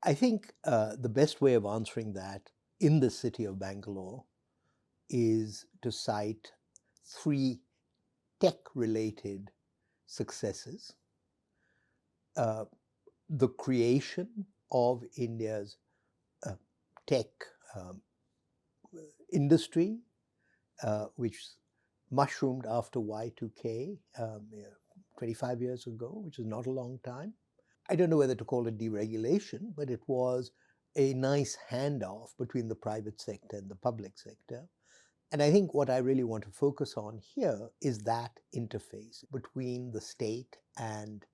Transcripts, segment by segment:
I think the best way of answering that in the city of Bangalore is to cite three tech-related successes. Uh, the creation of India's uh, tech um, industry, which mushroomed after Y2K 25 years ago, which is not a long time. I don't know whether to call it deregulation, but it was a nice handoff between the private sector and the public sector. And I think what I really want to focus on here is that interface between the state and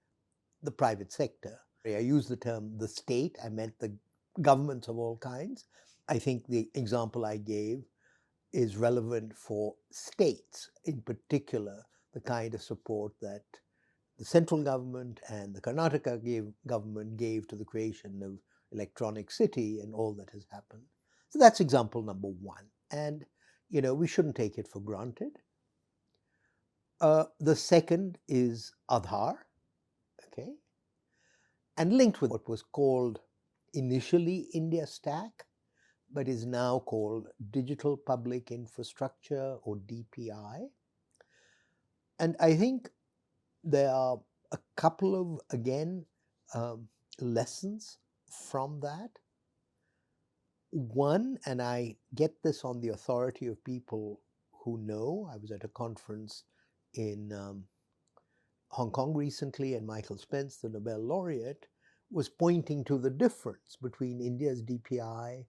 the private sector. I use the term the state, I meant the governments of all kinds. I think the example I gave is relevant for states, in particular, the kind of support that the central government and the Karnataka government gave to the creation of electronic city and all that has happened. So that's example number one. And, we shouldn't take it for granted. The second is Aadhaar, okay? And linked with what was called initially India Stack, but is now called Digital Public Infrastructure, or DPI. And I think there are a couple of, again, lessons from that. One, and I get this on the authority of people who know, I was at a conference in Hong Kong recently, and Michael Spence, the Nobel laureate, was pointing to the difference between India's DPI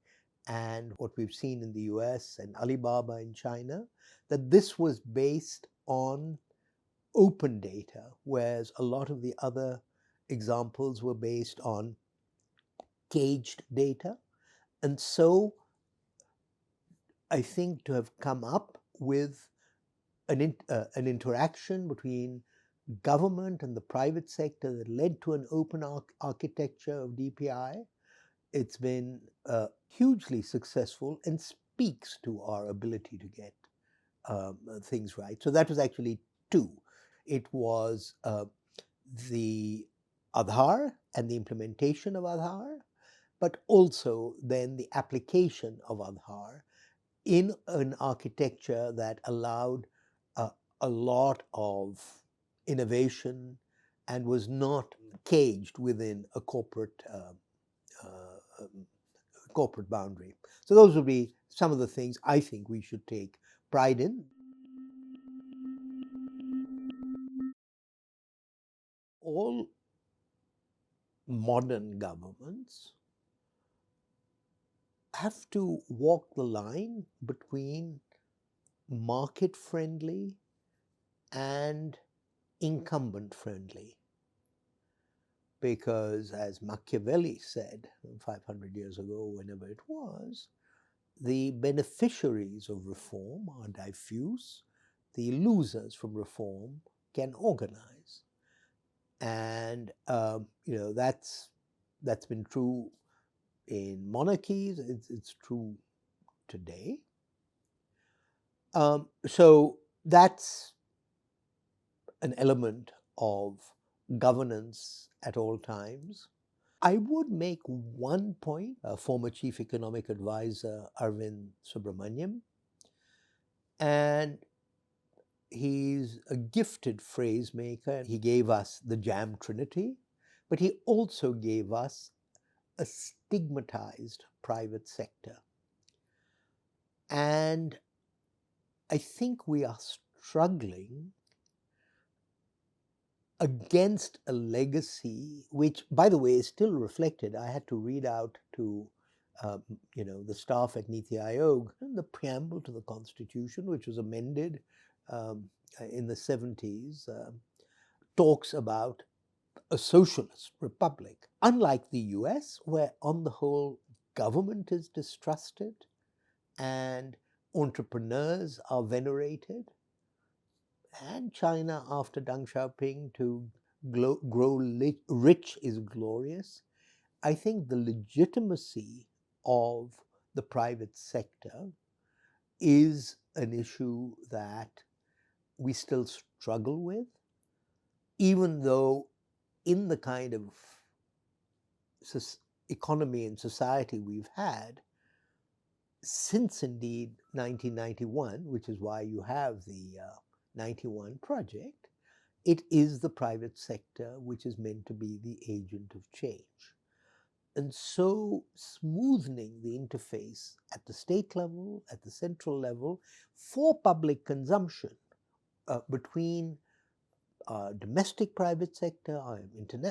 and what we've seen in the US and Alibaba in China, that this was based on open data, whereas a lot of the other examples were based on caged data. And so I think to have come up with an interaction between government and the private sector that led to an open architecture of DPI, it's been hugely successful and speaks to our ability to get things right. So that was actually two. It was the Aadhaar and the implementation of Aadhaar, but also then the application of Aadhaar in an architecture that allowed a lot of innovation and was not caged within a corporate boundary. So those would be some of the things I think we should take pride in. All modern governments have to walk the line between market-friendly and incumbent-friendly. Because, as Machiavelli said 500 years ago, whenever it was, the beneficiaries of reform are diffuse, the losers from reform can organize. And that's been true in monarchies, it's true today. So that's an element of governance at all times. I would make one point, former Chief Economic Advisor Arvind Subramaniam, and he's a gifted phrase maker. He gave us the jam trinity, but he also gave us a stigmatized private sector. And I think we are struggling against a legacy, which, by the way, is still reflected. I had to read out to the staff at NITI Aayog the preamble to the Constitution, which was amended in the 70s, talks about a socialist republic. Unlike the US, where on the whole government is distrusted and entrepreneurs are venerated, and China after Deng Xiaoping to grow rich is glorious, I think the legitimacy of the private sector is an issue that we still struggle with, even though in the kind of economy and society we've had since indeed 1991, which is why you have the 91 project, it is the private sector which is meant to be the agent of change. And so smoothening the interface at the state level, at the central level, for public consumption between domestic private sector,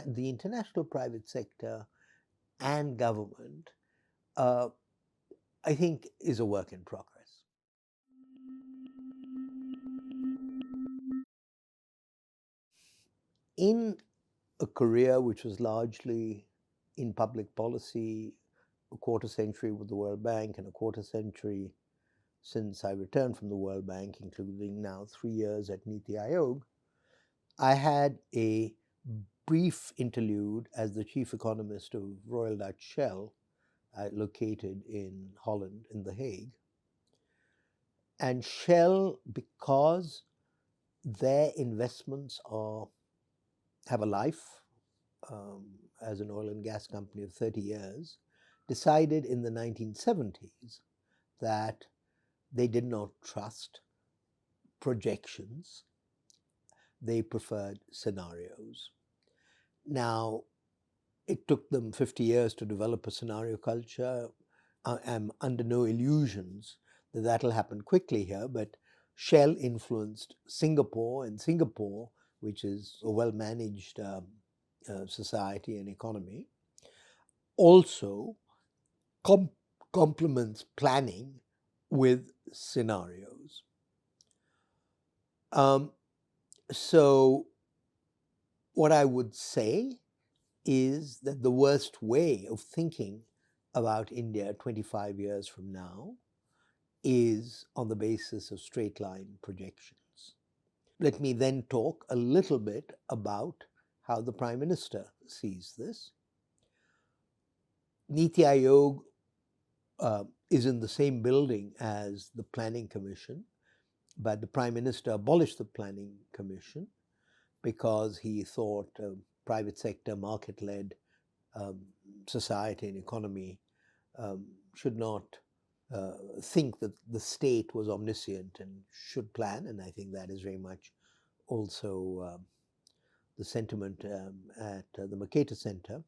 the international private sector, and government, I think is a work in progress. In a career which was largely in public policy, a quarter century with the World Bank and a quarter century since I returned from the World Bank, including now 3 years at NITI Aayog, I had a brief interlude as the chief economist of Royal Dutch Shell, located in Holland, in The Hague. And Shell, because their investments have a life as an oil and gas company of 30 years, decided in the 1970s that they did not trust projections. They preferred scenarios. Now, it took them 50 years to develop a scenario culture. I'm under no illusions that that'll happen quickly here, but Shell influenced Singapore, and Singapore, which is a well-managed society and economy, also complements planning with scenarios. So what I would say is that the worst way of thinking about India 25 years from now is on the basis of straight line projections. Let me then talk a little bit about how the Prime Minister sees this. NITI Aayog is in the same building as the Planning Commission, but the Prime Minister abolished the Planning Commission because he thought private sector, market-led society and economy should not think that the state was omniscient and should plan, and I think that is very much also the sentiment at the Mercator Center.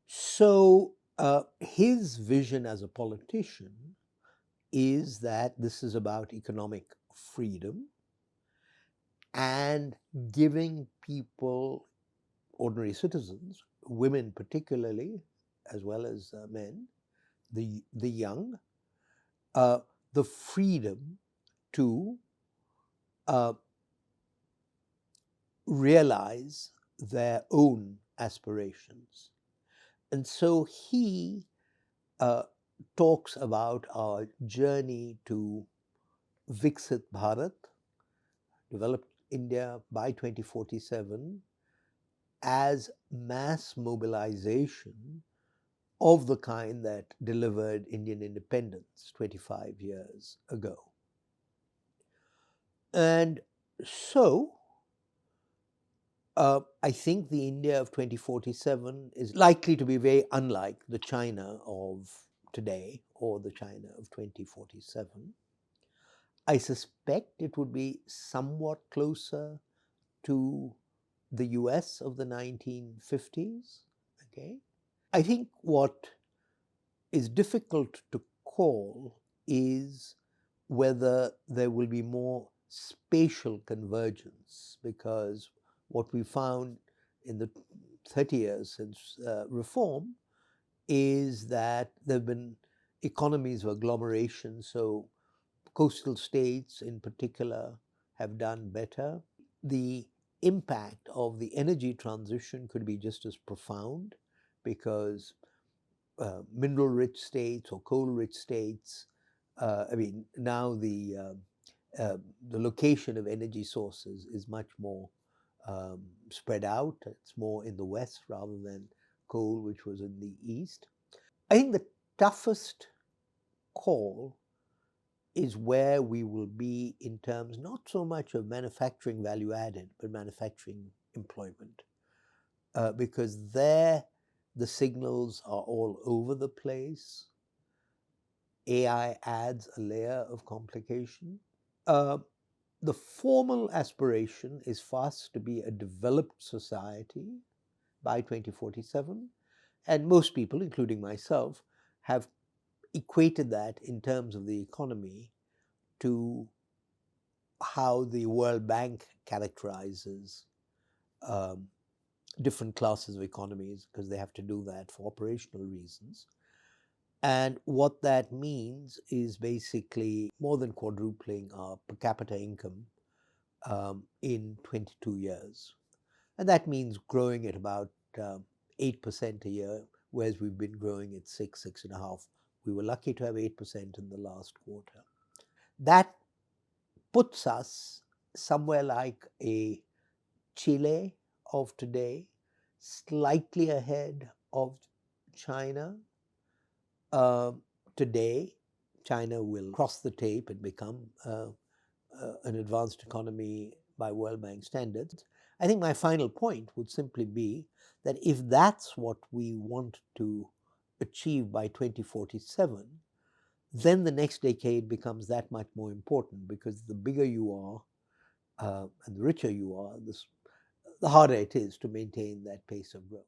So his vision as a politician is that this is about economic freedom and giving people, ordinary citizens, women particularly, as well as men, the young, the freedom to realize their own aspirations. And so he talks about our journey to Viksit Bharat, developed India by 2047, as mass mobilization of the kind that delivered Indian independence 25 years ago. And so I think the India of 2047 is likely to be very unlike the China of today or the China of 2047. I suspect it would be somewhat closer to the US of the 1950s. Okay? I think what is difficult to call is whether there will be more spatial convergence, because what we found in the 30 years since reform is that there have been economies of agglomeration. So coastal states in particular have done better. The impact of the energy transition could be just as profound, because mineral-rich states or coal-rich states, now the location of energy sources is much more spread out. It's more in the west rather than coal, which was in the east. I think the toughest call is where we will be in terms not so much of manufacturing value added, but manufacturing employment. Because there the signals are all over the place. AI adds a layer of complication. Uh, the formal aspiration is for us to be a developed society by 2047. And most people, including myself, have equated that in terms of the economy to how the World Bank characterizes um, different classes of economies, because they have to do that for operational reasons. And what that means is basically more than quadrupling our per capita income in 22 years. And that means growing at about 8% a year, whereas we've been growing at 6.5. We were lucky to have 8% in the last quarter. That puts us somewhere like a Chile of today, slightly ahead of China. Today, China will cross the tape and become an advanced economy by World Bank standards. I think my final point would simply be that if that's what we want to achieve by 2047, then the next decade becomes that much more important, because the bigger you are and the richer you are, the harder it is to maintain that pace of growth.